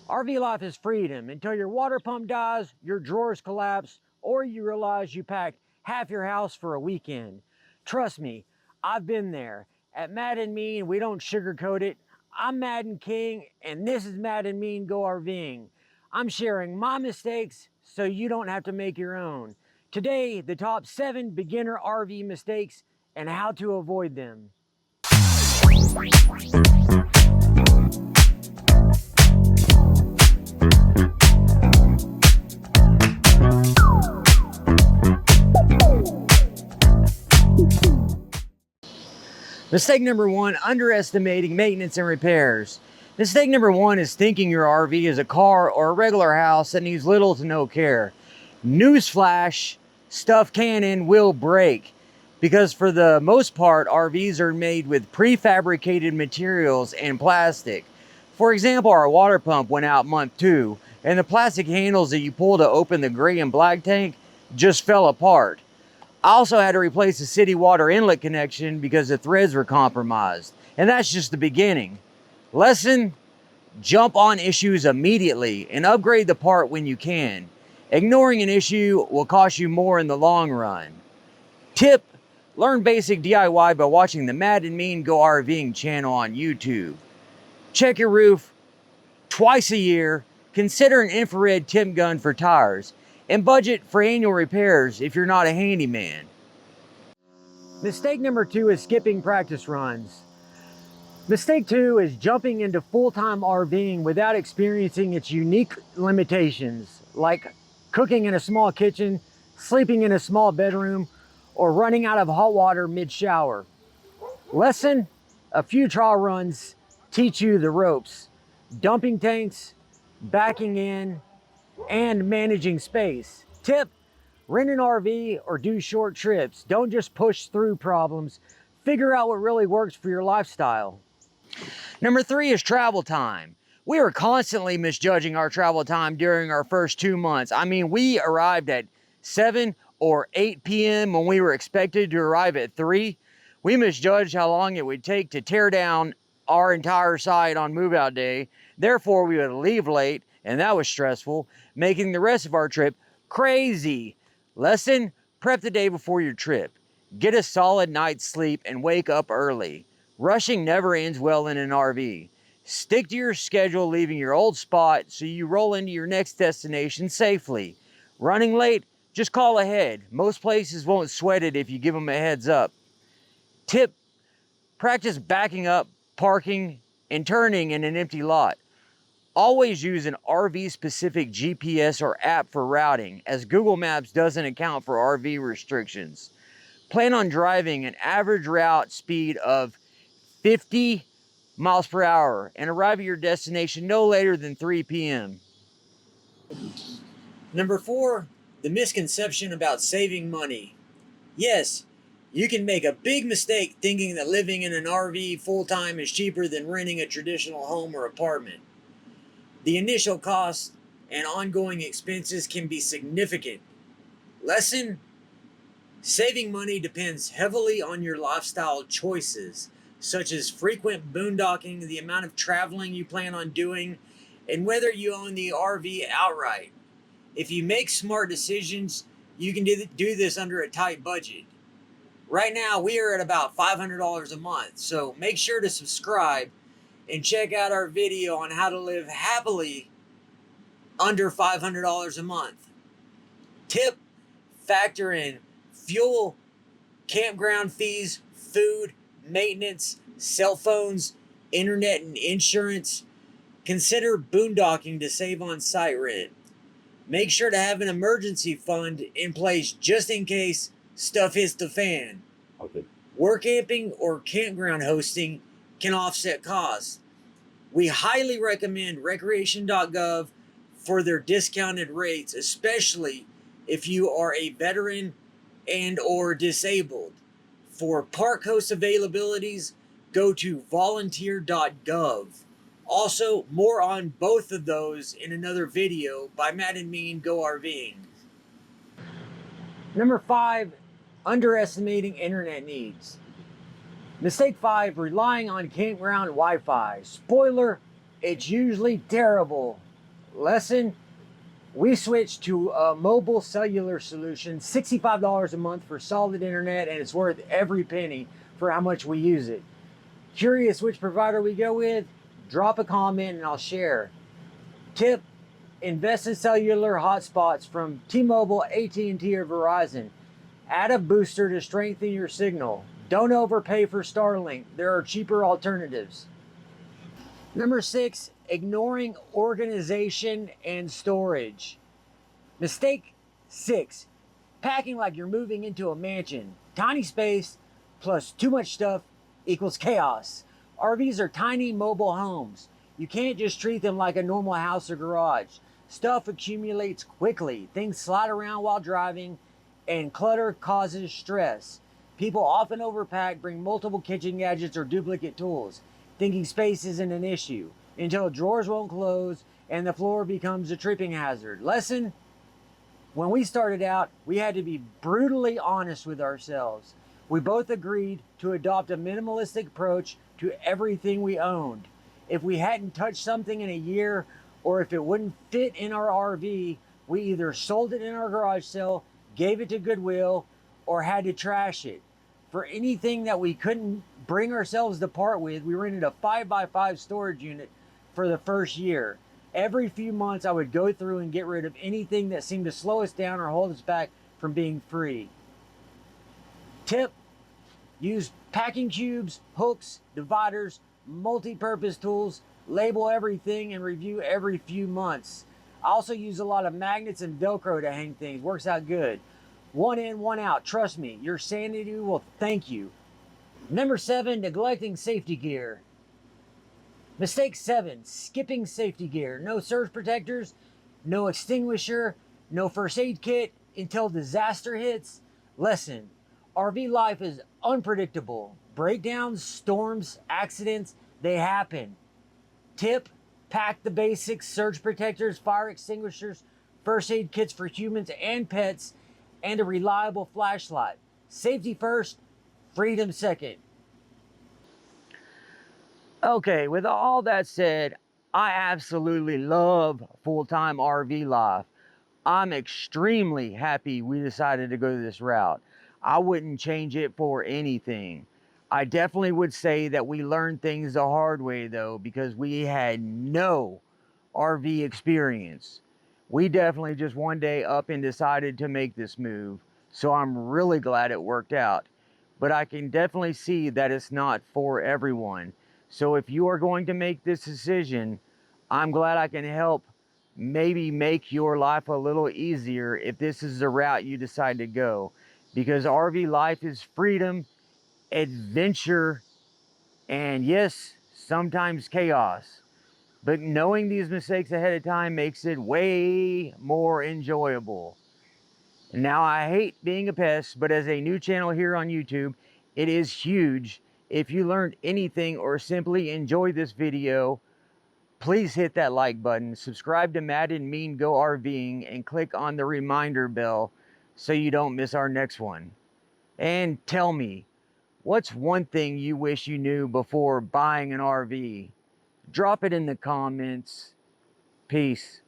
RV life is freedom until your water pump dies, your drawers collapse, or you realize you packed half your house for a weekend. Trust me, I've been there. At Mad and Mean, we don't sugarcoat it. I'm Mad and King, and this is Mad and Mean Go RVing. I'm sharing my mistakes so you don't have to make your own. Today, the top 7 beginner RV mistakes and how to avoid them. Mistake number 1, underestimating maintenance and repairs. Mistake number 1 is thinking your RV is a car or a regular house that needs little to no care. Newsflash, stuff can and will break, because for the most part, RVs are made with prefabricated materials and plastic. For example, our water pump went out month 2, and the plastic handles that you pull to open the gray and black tank just fell apart. I also had to replace the city water inlet connection because the threads were compromised. And that's just the beginning. Lesson: jump on issues immediately and upgrade the part when you can. Ignoring an issue will cost you more in the long run. Tip: learn basic DIY by watching the Mad and Mean Go RVing channel on YouTube. Check your roof twice a year. Consider an infrared tip gun for tires. And budget for annual repairs if you're not a handyman. Mistake number 2 is skipping practice runs. Mistake 2 is jumping into full-time RVing without experiencing its unique limitations, like cooking in a small kitchen, sleeping in a small bedroom, or running out of hot water mid-shower. Lesson: a few trial runs teach you the ropes. Dumping tanks, backing in, and managing space. Tip: rent an RV or do short trips. Don't just push through problems. Figure out what really works for your lifestyle. Number 3 is travel time. We are constantly misjudging our travel time during our first 2 months. I mean, we arrived at 7 or 8 p.m. when we were expected to arrive at 3. We misjudged how long it would take to tear down our entire site on move-out day. Therefore, we would leave late, and that was stressful, making the rest of our trip crazy. Lesson: prep the day before your trip. Get a solid night's sleep and wake up early. Rushing never ends well in an RV. Stick to your schedule, leaving your old spot so you roll into your next destination safely. Running late? Just call ahead. Most places won't sweat it if you give them a heads up. Tip: practice backing up, parking, and turning in an empty lot. Always use an RV-specific GPS or app for routing, as Google Maps doesn't account for RV restrictions. Plan on driving an average route speed of 50 miles per hour and arrive at your destination no later than 3 p.m. Number 4, the misconception about saving money. Yes, you can make a big mistake thinking that living in an RV full-time is cheaper than renting a traditional home or apartment. The initial costs and ongoing expenses can be significant. Lesson: saving money depends heavily on your lifestyle choices, such as frequent boondocking, the amount of traveling you plan on doing, and whether you own the RV outright. If you make smart decisions, you can do this under a tight budget. Right now, we are at about $500 a month, so make sure to subscribe and check out our video on how to live happily under $500 a month. Tip: factor in fuel, campground fees, food, maintenance, cell phones, internet, and insurance. Consider boondocking to save on site rent. Make sure to have an emergency fund in place just in case stuff hits the fan. Okay. Work camping or campground hosting can offset costs. We highly recommend recreation.gov for their discounted rates, especially if you are a veteran and or disabled. For park host availabilities, go to volunteer.gov. Also, more on both of those in another video by Mad and Mean Go RVing. Number 5, underestimating internet needs. Mistake 5, relying on campground Wi-Fi. Spoiler: it's usually terrible. Lesson: we switched to a mobile cellular solution, $65 a month for solid internet, and it's worth every penny for how much we use it. Curious which provider we go with? Drop a comment and I'll share. Tip: invest in cellular hotspots from T-Mobile, AT&T, or Verizon. Add a booster to strengthen your signal. Don't overpay for Starlink. There are cheaper alternatives. Number 6, ignoring organization and storage. Mistake 6, packing like you're moving into a mansion. Tiny space plus too much stuff equals chaos. RVs are tiny mobile homes. You can't just treat them like a normal house or garage. Stuff accumulates quickly. Things slide around while driving, and clutter causes stress. People often overpack, bring multiple kitchen gadgets or duplicate tools, thinking space isn't an issue, until drawers won't close and the floor becomes a tripping hazard. Lesson: when we started out, we had to be brutally honest with ourselves. We both agreed to adopt a minimalistic approach to everything we owned. If we hadn't touched something in a year, or if it wouldn't fit in our RV, we either sold it in our garage sale, gave it to Goodwill, or had to trash it. For anything that we couldn't bring ourselves to part with, we rented a 5x5 storage unit for the first year. Every few months, I would go through and get rid of anything that seemed to slow us down or hold us back from being free. Tip: use packing cubes, hooks, dividers, multi-purpose tools, label everything, and review every few months. I also use a lot of magnets and Velcro to hang things. Works out good. One in, one out. Trust me, your sanity will thank you. Number 7, neglecting safety gear. Mistake 7, skipping safety gear. No surge protectors, no extinguisher, no first aid kit until disaster hits. Lesson: RV life is unpredictable. Breakdowns, storms, accidents, they happen. Tip: pack the basics: surge protectors, fire extinguishers, first aid kits for humans and pets, and a reliable flashlight. Safety first, freedom second. Okay, with all that said, I absolutely love full-time RV life. I'm extremely happy we decided to go this route. I wouldn't change it for anything. I definitely would say that we learned things the hard way though, because we had no RV experience. We definitely just one day up and decided to make this move. So I'm really glad it worked out. But I can definitely see that it's not for everyone. So if you are going to make this decision, I'm glad I can help maybe make your life a little easier if this is the route you decide to go. Because RV life is freedom, adventure, and yes, sometimes chaos. But knowing these mistakes ahead of time makes it way more enjoyable. Now, I hate being a pest, but as a new channel here on YouTube, it is huge. If you learned anything or simply enjoyed this video, please hit that like button, subscribe to Matt and Mean Go RVing, and click on the reminder bell so you don't miss our next one. And tell me, what's one thing you wish you knew before buying an RV? Drop it in the comments. Peace.